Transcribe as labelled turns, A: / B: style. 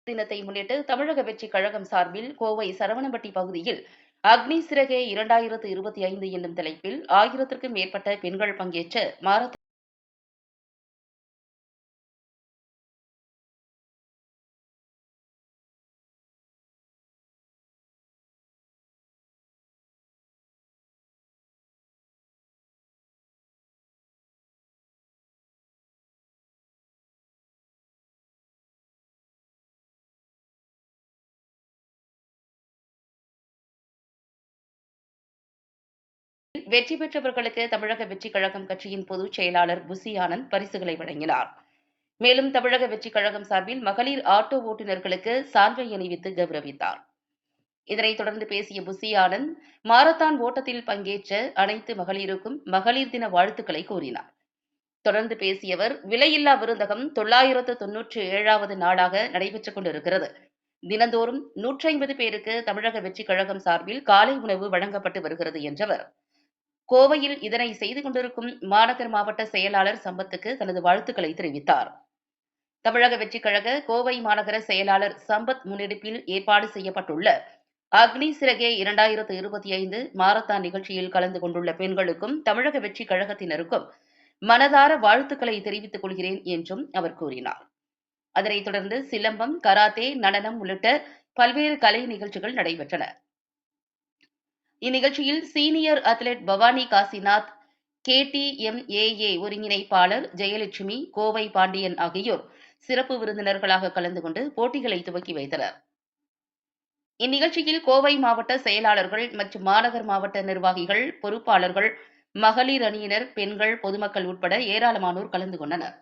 A: தினத்தை முன்னிட்டு தமிழக வெற்றிக் கழகம் சார்பில் கோவை சரவணம்பட்டி பகுதியில் அக்னி சிறகே 2025 என்னும் தலைப்பில் 1000க்கும் மேற்பட்ட பெண்கள் பங்கேற்ற மாரத்தான் வெற்றி பெற்றவர்களுக்கு தமிழக வெற்றிக் கழகம் கட்சியின் பொதுச் செயலாளர் புசி ஆனந்த் பரிசுகளை வழங்கினார். மேலும் தமிழக வெற்றிக் கழகம் சார்பில் மகளிர் ஆட்டோ ஓட்டுநர்களுக்கு சான்றை அணிவித்து கௌரவித்தார். இதனைத் தொடர்ந்து பேசிய புசி ஆனந்த் மாரத்தான் ஓட்டத்தில் பங்கேற்ற அனைத்து மகளிருக்கும் மகளிர் தின வாழ்த்துக்களை கூறினார். தொடர்ந்து பேசிய அவர், விலையில்லா விருந்தகம் 997வது நாளாக நடைபெற்றுக் கொண்டிருக்கிறது. தினந்தோறும் 150 பேருக்கு தமிழக வெற்றிக் கழகம் சார்பில் காலை உணவு வழங்கப்பட்டு வருகிறது என்றவர், கோவையில் இதனை செய்து கொண்டிருக்கும் மாநகர் மாவட்ட செயலாளர் சம்பத்துக்கு தனது வாழ்த்துக்களை தெரிவித்தார். தமிழக வெற்றிக் கழக கோவை மாநகர செயலாளர் சம்பத் முன்னெடுப்பில் ஏற்பாடு செய்யப்பட்டுள்ள அக்னி சிறகே 2025 மாரத்தான் நிகழ்ச்சியில் கலந்து கொண்டுள்ள பெண்களுக்கும் தமிழக வெற்றிக் கழகத்தினருக்கும் மனதார வாழ்த்துக்களை தெரிவித்துக் கொள்கிறேன் என்றும் அவர் கூறினார். அதனைத் தொடர்ந்து சிலம்பம், கராத்தே, நடனம் உள்ளிட்ட பல்வேறு கலை நிகழ்ச்சிகள் நடைபெற்றன. இந்நிகழ்ச்சியில் senior athlete Bhavani Kasinath, KTMAA ஒருங்கிணைப்பாளர் ஜெயலட்சுமி, கோவை பாண்டியன் ஆகியோர் சிறப்பு விருந்தினர்களாக கலந்து கொண்டு போட்டிகளை துவக்கி வைத்தனர். இந்நிகழ்ச்சியில் கோவை மாவட்ட செயலாளர்கள் மற்றும் மாநகர் மாவட்ட நிர்வாகிகள், பொறுப்பாளர்கள், மகளிர் அணியினர், பெண்கள், பொதுமக்கள் உட்பட ஏராளமானோர் கலந்து கொண்டனர்.